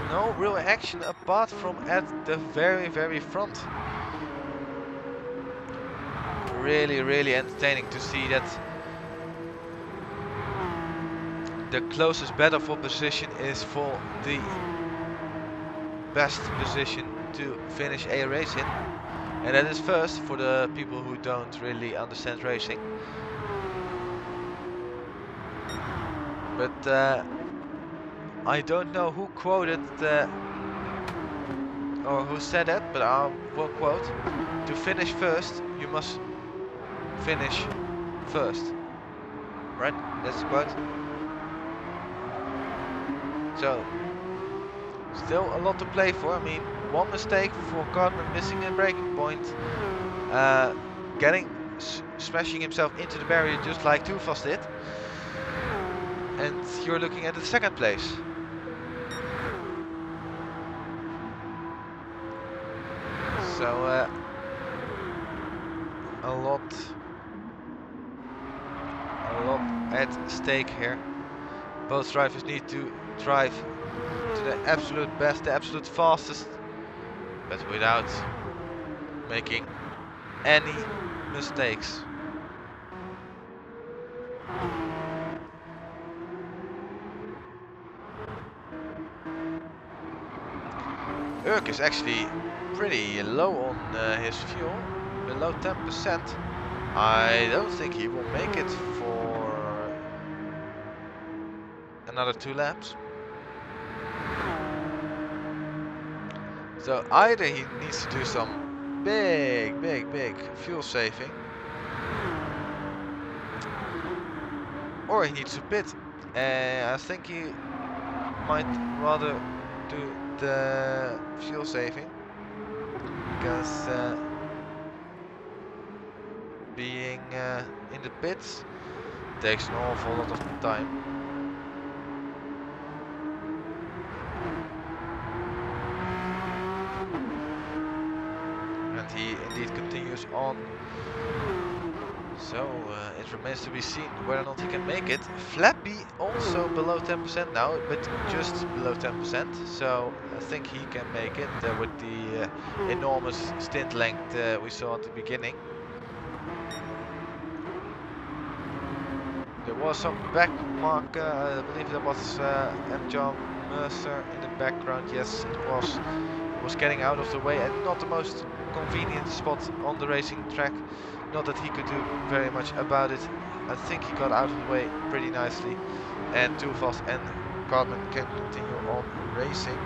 Speaker 1: no real action apart from at the very front. Really entertaining to see that the closest battle for position is for the best position to finish a race in. And that is first for the people who don't really understand racing. But I don't know who quoted or who said that, but I will quote: to finish first, you must finish first. Right? That's the quote. So, still a lot to play for. I mean, one mistake for Cartman, missing a braking point, smashing himself into the barrier just like Too Fast did, and you're looking at the second place. So a lot at stake here. Both drivers need to drive to the absolute best, the absolute fastest, but without making any mistakes. Urk is actually pretty low on his fuel, below 10%. I don't think he will make it for another 2 laps. So either he needs to do some big fuel saving, or he needs to pit. I think he might rather do the fuel saving, because being in the pits takes an awful lot of time. And he indeed continues on. So it remains to be seen whether or not he can make it. Flappy also below 10% now, but just below 10%. So I think he can make it with the enormous stint length we saw at the beginning. was some back mark, I believe that was M. John Mercer in the background. Yes, it was. He was getting out of the way and not the most convenient spot on the racing track. Not that he could do very much about it. I think he got out of the way pretty nicely. And Too Fast and Cartman can continue on racing.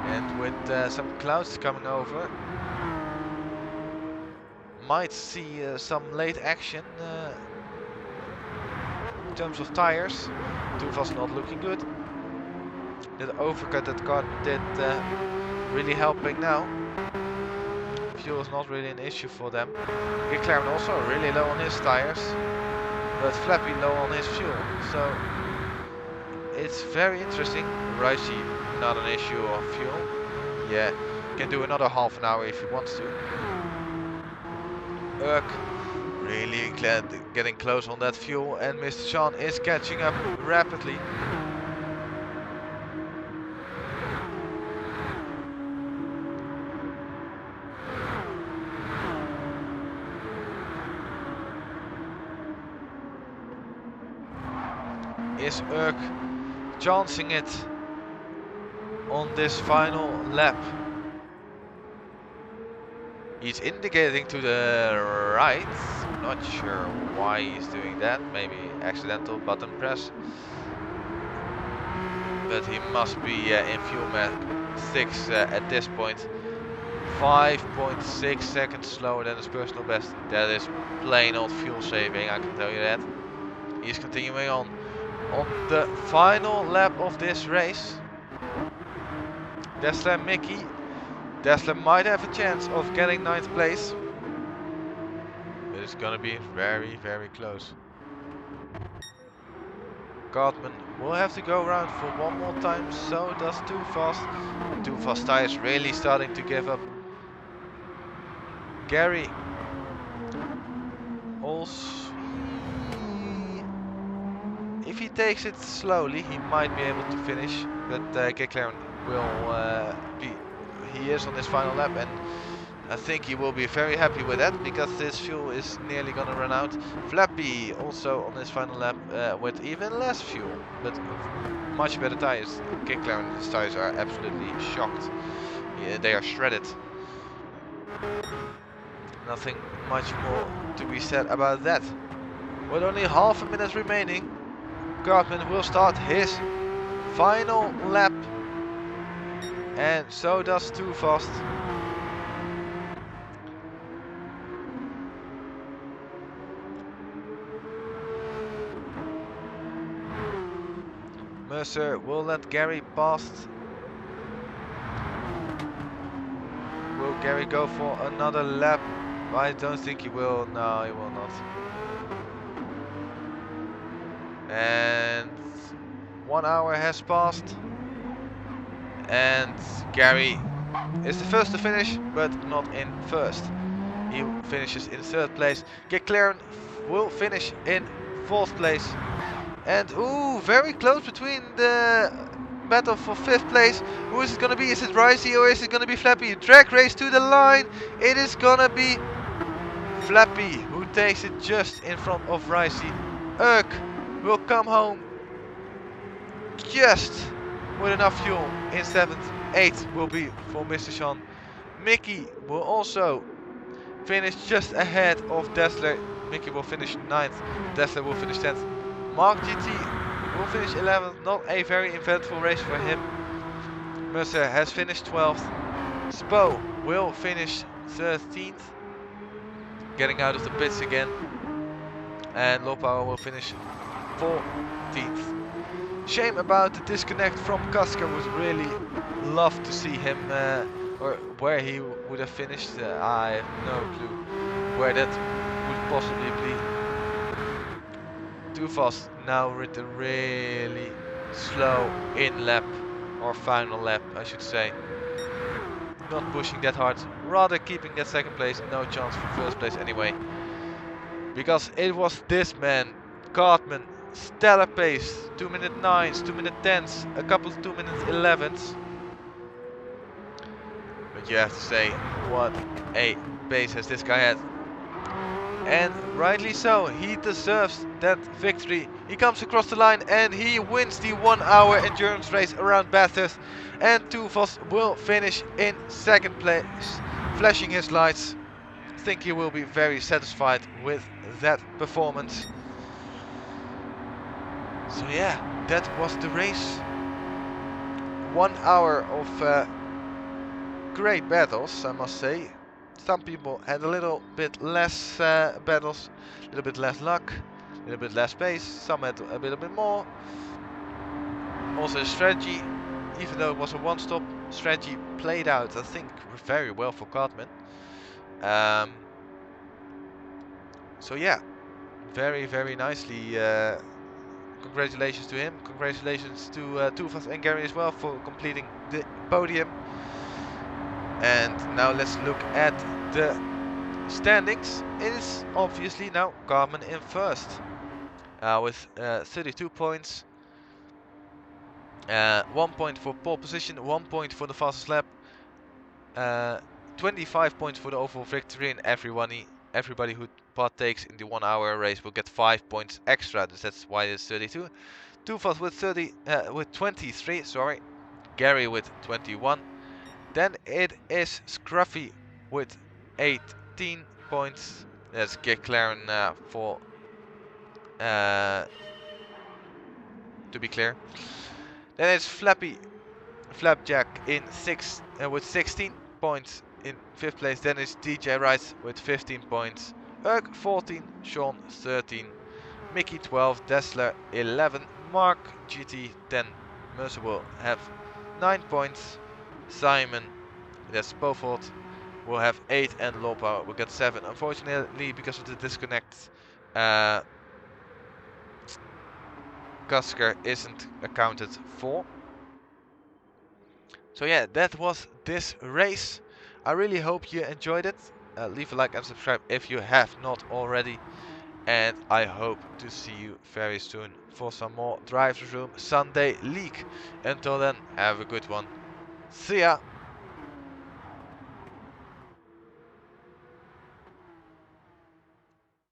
Speaker 1: And with some clouds coming over, might see some late action in terms of tires. Too Fast not looking good. That overcut that Cartman did really helping now. Fuel is not really an issue for them. McLaren also really low on his tires, but Flappy low on his fuel. So it's very interesting. Ricey, not an issue of fuel. Yeah, can do another half an hour if he wants to. Urk really getting close on that fuel, and Mr. Sean is catching up rapidly. Is Urk chancing it on this final lap? He's indicating to the right. Not sure why he's doing that. Maybe accidental button press. But he must be in fuel max 6 at this point. 5.6 seconds slower than his personal best. That is plain old fuel saving, I can tell you that. He's continuing on the final lap of this race. Dassler and Mickey. Dassler might have a chance of getting 9th place. But it's gonna be very, very close. Cartman will have to go around for one more time, so does Too Fast. Too Fast tires really starting to give up. Gary also, if he takes it slowly, he might be able to finish, but McLaren will he is on his final lap, and I think he will be very happy with that, because this fuel is nearly gonna run out. Flappy also on his final lap with even less fuel, but much better tires. McLaren's tires are absolutely shocked. Yeah, they are shredded. Nothing much more to be said about that. With only half a minute remaining, Cartman will start his final lap, and so does Too Fast. Mercer will let Gary past. Will Gary go for another lap? I don't think he will. No, he will not. And 1 hour has passed. And Gary is the first to finish, but not in first. He finishes in 3rd place. McLaren will finish in 4th place. And ooh, very close between the battle for 5th place. Who is it gonna be? Is it Ricey or is it gonna be Flappy? Drag race to the line. It is gonna be Flappy who takes it just in front of Ricey. Urk will come home just with enough fuel in 7th. 8th will be for Mr. Sean. Mickey will also finish just ahead of Dassler. Mickey will finish 9th. Dassler will finish 10th. Mark GT will finish 11th. Not a very eventful race for him. Mercer has finished 12th. Spo will finish 13th. Getting out of the pits again. And Low Power will finish 14th. Shame about the disconnect from Kaska. Would really love to see him or where he would have finished. I have no clue where that would possibly be. Too Fast now with a really slow in lap, or final lap I should say. Not pushing that hard rather keeping that second place, no chance for first place anyway. Because it was this man, Cartman, stellar pace, 2-minute 9s, 2-minute 10s, a couple of 2-minute 11s. But you have to say, what a pace has this guy had. And rightly so, he deserves that victory. He comes across the line and he wins the 1 hour endurance race around Bathurst. And Tufos will finish in second place, flashing his lights. I think he will be very satisfied with that performance. So yeah, that was the race. 1 hour of great battles, I must say. Some people had a little bit less battles, a little bit less luck, a little bit less pace. Some had a little bit more. Also the strategy, even though it was a one-stop strategy, played out, I think, very well for Cartman. So yeah, very, very nicely. Congratulations to him. Congratulations to Tufas and Gary as well for completing the podium. And now let's look at the standings. It is obviously now Cartman in first with 32 points. 1 point for pole position, 1 point for the fastest lap, 25 points for the overall victory, and everybody who partakes in the 1 hour race will get 5 points extra. That's why it's 32. Tufas with 23, sorry. Gary with 21. Then it is Scruffy with 18 points. That's Geclaren for to be clear. Then it's Flapjack in with 16 points in 5th place. Then it's DJ Rice with 15 points. Urk 14, Sean 13, Mickey 12, Dessler 11, Mark GT 10, Mercer will have 9 points. Simon, that's Beaufort, will have 8 and Lopa will get 7. Unfortunately, because of the disconnect, Kasker isn't accounted for. So yeah, that was this race. I really hope you enjoyed it. Leave a like and subscribe if you have not already. And I hope to see you very soon for some more Driversroom Sunday League. Until then, have a good one. See ya!